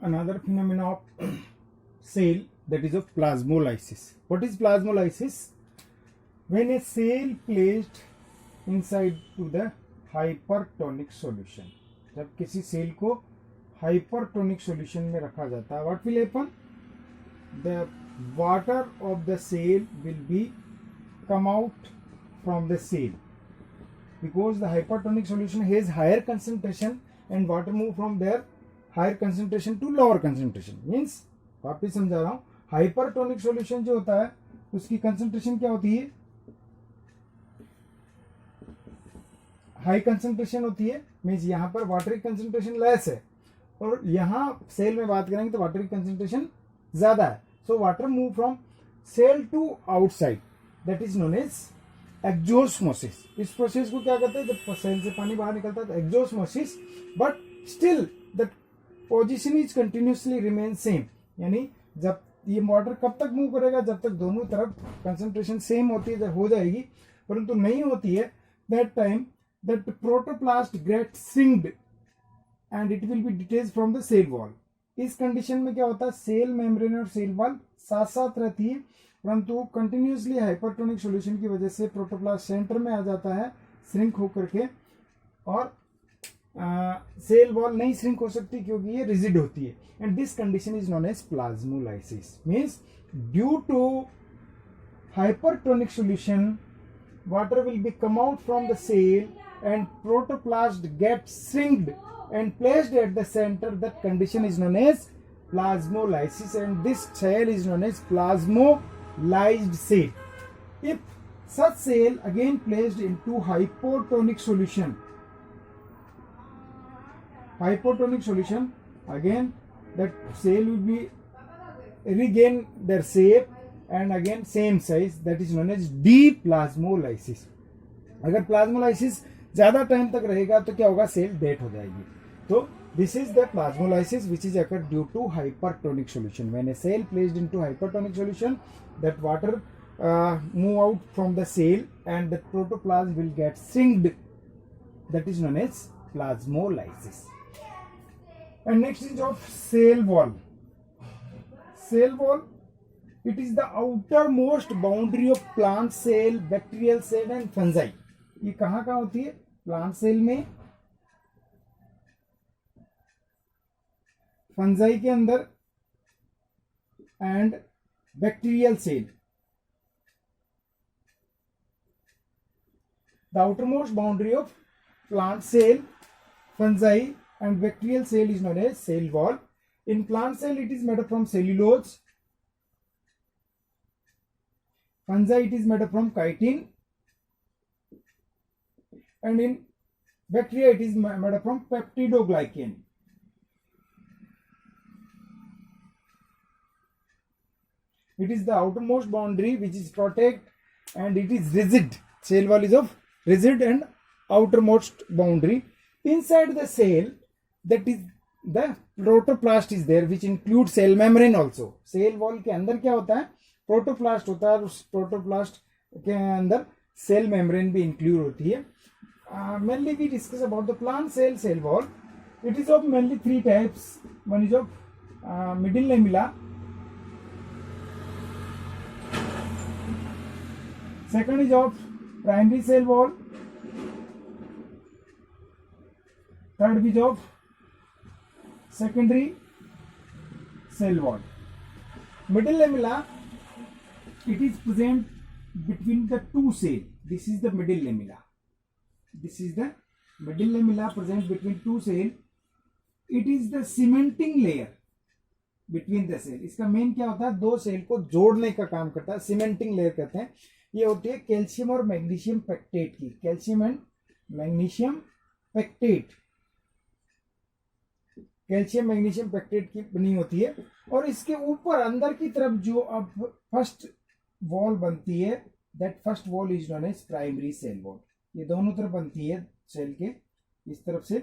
another phenomena of cell, that is of plasmolysis. What is plasmolysis? When a cell placed inside to the hypertonic solution, जब किसी cell को hypertonic solution में रखा जाता है, what will happen? The water of the cell will be come out from the cell because the hypertonic solution has higher concentration and water move from their higher concentration to lower concentration. Means वापिस समझा रहा हूं, hypertonic solution जो होता है उसकी concentration क्या होती है? हाई कंसंट्रेशन होती है. मीन्स यहाँ पर वाटर की कंसंट्रेशन लेस है और यहाँ सेल में बात करेंगे तो वाटर की कंसंट्रेशन ज्यादा है. So water move from cell to outside, that is known as exosmosis. इस प्रोसेस को क्या कहते हैं? जब सेल से पानी बाहर निकलता है तो exosmosis, but still the position is continuously remain same. यानी जब ये वाटर कब तक मूव करेगा? जब तक दोनों तरफ कंसंट्रेशन सेम होती है, हो जाएगी. परंतु नहीं होती है, that time that protoplast gets shrinked and it will be detached from the cell wall. इस कंडीशन में क्या होता है? सेल मेम्ब्रेन और सेल वॉल साथ साथ रहती है, परंतु कंटिन्यूसली हाइपरटोनिक सॉल्यूशन की वजह से प्रोटोप्लास्ट सेंटर में आ जाता है श्रिंक होकर के, और सेल वॉल नहीं श्रिंक हो सकती क्योंकि ये रिजिड होती है. And this condition is known as plasmolysis. Means due to hypertonic solution water will be come out from the cell and protoplast gets shrinked and placed at the center. That condition is known as plasmolysis, and this cell is known as plasmolysed cell. If such cell again placed into hypotonic solution, again that cell will be regain their shape and again same size, that is known as deplasmolysis. अगर plasmolysis ज्यादा time तक रहेगा तो क्या होगा? Cell dead हो जाएगी. तो this is the plasmolysis which is occur due to hypertonic solution. When a cell placed into hypertonic solution, that water move out from the cell and the protoplasm will get shrinked, that is known as plasmolysis. And next is of cell wall. Cell wall, it is the outermost boundary of plant cell, bacterial cell and fungi. ये कहाँ होती है? Plant cell में, fungi के अंदर and bacterial cell. The outermost boundary of plant cell, fungi and bacterial cell is known as cell wall. In plant cell it is made up from cellulose. Fungi it is made up from chitin, and in bacteria it is made up from peptidoglycan. It is the outermost boundary which is protect and it is rigid. Cell wall is of rigid and outermost boundary. Inside the cell, that is the protoplast is there which includes cell membrane also. Cell wall के अंदर क्या होता है? Protoplast होता है, उस protoplast के अंदर सेल मेम्ब्रेन भी इंक्लूड होती है. Mainly we discuss about the plant cell cell wall. It is of mainly three types. One is of middle lamella, second is of primary cell wall, third is of secondary cell wall. Middle lamella, it is present between the two cell. This is the middle lamella. This is the middle lamella present between two cell. It is the cementing layer between the cell. इसका main क्या होता है? दो cell को जोड़ने का काम करता है, सीमेंटिंग लेयर कहते हैं. ये होती है कैल्शियम और मैग्नीशियम पेक्टेट की. Calcium and magnesium pectate, calcium magnesium pectate की बनी होती है. और इसके ऊपर अंदर की तरफ जो अब फर्स्ट वॉल बनती है, that first wall is known as primary cell wall. ये दोनों तरफ बनती है सेल के, इस तरफ से.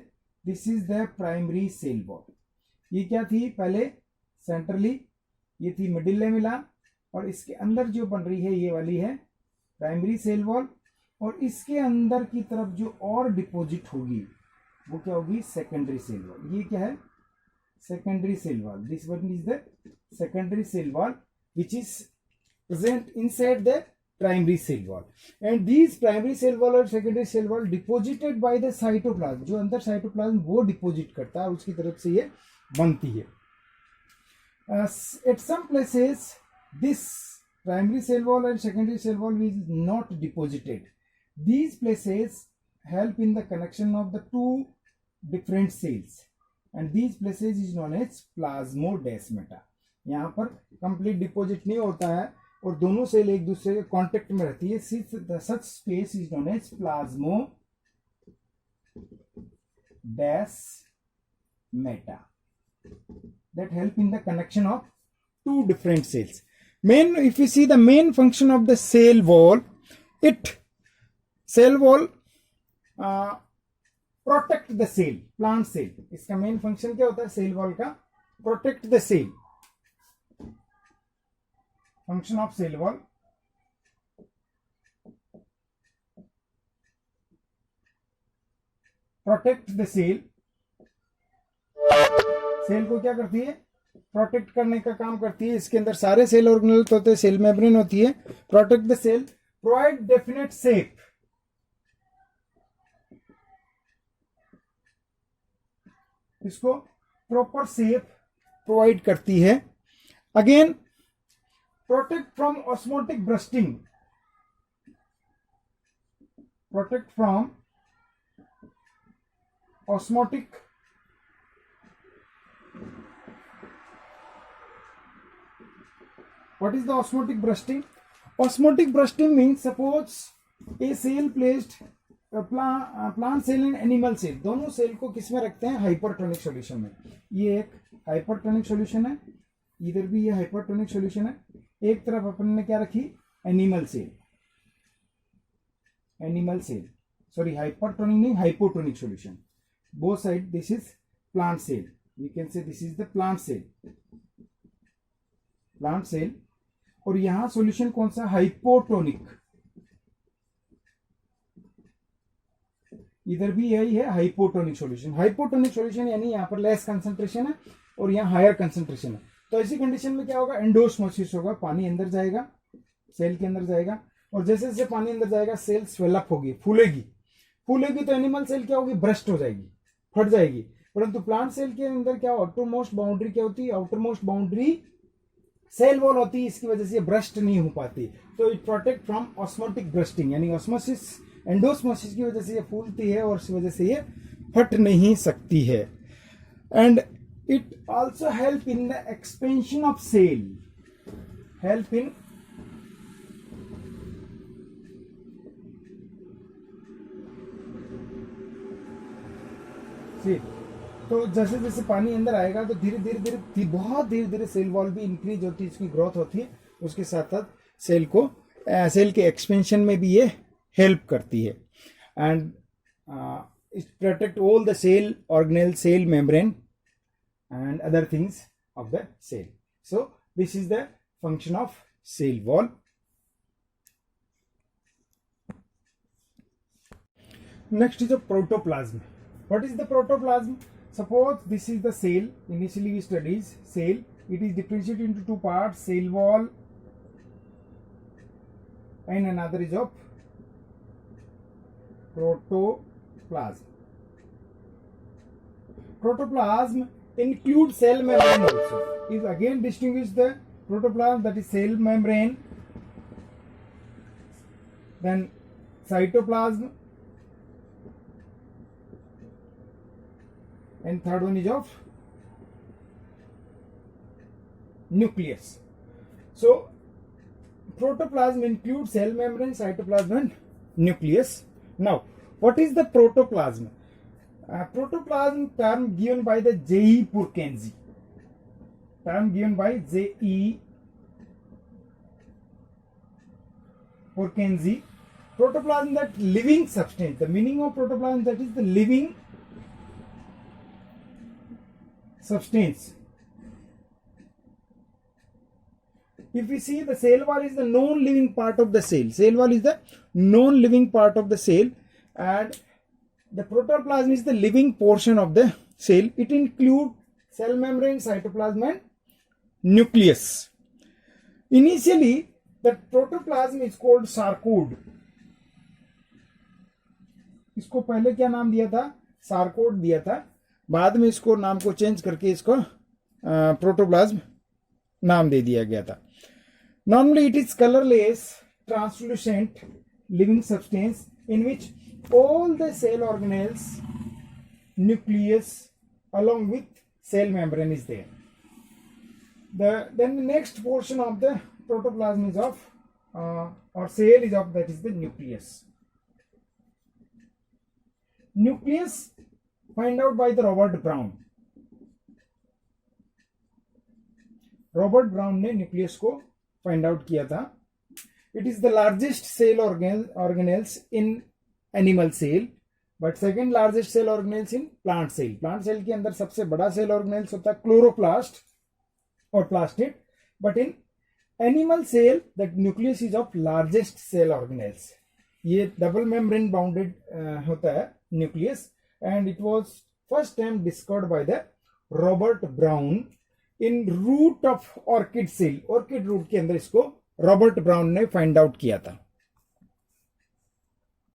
This is the primary cell wall. ये क्या थी पहले? सेंट्रली ये थी मिडिल लेमिला, और इसके अंदर जो बन रही है ये वाली है प्राइमरी सेल वॉल. और इसके अंदर की तरफ जो और डिपॉजिट होगी वो क्या होगी? Secondary cell wall. ये क्या है? secondary cell wall. This one is the secondary cell wall which is present inside the primary cell wall, and these primary cell wall और secondary cell wall deposited by the cytoplasm, जो अंदर cytoplasm वो deposit करता है, उसकी तरफ से ये बनती है. At some places this primary cell wall and secondary cell wall is not deposited. These places help in the connection of the two different cells, and these places is known as plasmodesmata. यहाँ पर complete deposit नहीं होता है और दोनों cell एक दूसरे के कांटेक्ट में रहती है. Such space is known as plasmodesmata that help in the connection of two different cells. If you see the main function of the cell wall, cell wall protect the cell, plant cell. इसका main function क्या होता है cell wall का? Protect the cell. Function of cell wall protect the cell. Cell को क्या करती है? Protect करने का काम करती है. इसके अंदर सारे सेल ऑर्गेनेल्स होते हैं, सेल मेम्ब्रेन होती है. Protect the cell, provide definite shape. इसको प्रॉपर शेप प्रोवाइड करती है. Again protect from osmotic bursting, protect from osmotic What is the osmotic bursting? Osmotic bursting means suppose a cell placed plant cell and animal cell, दोनों cell को किस में रखते हैं? Hypertonic solution में. ये एक हाइपरटोनिक सॉल्यूशन है, इधर भी ये हाइपरटोनिक सॉल्यूशन है. एक तरफ अपन ने क्या रखी? एनिमल सेल, सॉरी हाइपरटोनिक नहीं, hypotonic solution. Both side this is plant cell, we can say this is the plant cell. और यहां सॉल्यूशन कौन सा? हाइपोटोनिक. इधर भी यही है हाइपोटोनिक सॉल्यूशन. हाइपोटोनिक सॉल्यूशन यानी यहां पर लेस कंसंट्रेशन है और यहां हायर कंसंट्रेशन है. तो ऐसी कंडीशन में क्या होगा? एंडोस्मोसिस होगा. पानी अंदर जाएगा, सेल के अंदर जाएगा, और जैसे जैसे पानी अंदर जाएगा सेल स्वेलअप होगी, फूलेगी तो एनिमल सेल क्या होगी? ब्रस्ट हो जाएगी, फट जाएगी. परंतु प्लांट सेल के अंदर क्या? आउटर मोस्ट बाउंड्री क्या होती है? Outermost boundary cell wall होती है. इसकी वजह से ये ब्रस्ट नहीं हो पाती. तो it protect from osmotic bursting, यानी ऑस्मोसिस, एंडोस्मोसिस की वजह से ये फूलती है और इस वजह से ये फट नहीं सकती है. And it also help in the expansion of cell, help in तो जैसे जैसे पानी अंदर आएगा तो धीरे धीरे बहुत धीरे धीरे सेल वॉल भी इंक्रीज होती है, इसकी ग्रोथ होती है. उसके साथ साथ सेल के एक्सपेंशन में भी ये हेल्प करती है. And it protect all the cell organelle, cell membrane and other things of the cell. So this is the function of cell wall. Next is the protoplasm. What is the protoplasm? Suppose this is the cell. Initially we studied cell. It is differentiated into two parts: cell wall and another is of protoplasm. Protoplasm includes cell membrane also. Is again distinguish the protoplasm, that is cell membrane, then cytoplasm, and third one is of nucleus. So protoplasm includes cell membrane, cytoplasm and nucleus. Now what is the protoplasm? Protoplasm term given by the J.E. Purkinje. Protoplasm, that living substance. The meaning of protoplasm, that is the living substance. If we see, the cell wall is the non-living part of the cell. Cell wall is the non-living part of the cell, and the protoplasm is the living portion of the cell. It includes cell membrane, cytoplasm and nucleus. Initially the protoplasm is called sarcode. इसको पहले क्या नाम दिया था? Sarcode दिया था, बाद में इसको नाम को चेंज करके इसको प्रोटोप्लाज्म नाम दे दिया गया था. Normally it is colorless, translucent living substance in which all the cell organelles, nucleus along with cell membrane is there. Then the next portion of the protoplasm is of or cell is of, that is the nucleus. Nucleus find out by the Robert Brown. Robert Brown ने nucleus को find out किया था. It is the largest cell organelles in animal cell, but second largest cell organelles in plant cell. Plant cell के अंदर सबसे बड़ा cell organelles होता है क्लोरोप्लास्ट और plastid, but in animal cell the nucleus is of largest cell organelles. ये double membrane bounded होता है nucleus, and it was first time discovered by the Robert Brown in root of orchid cell. Orchid root के अंदर इसको Robert Brown ने find out किया था.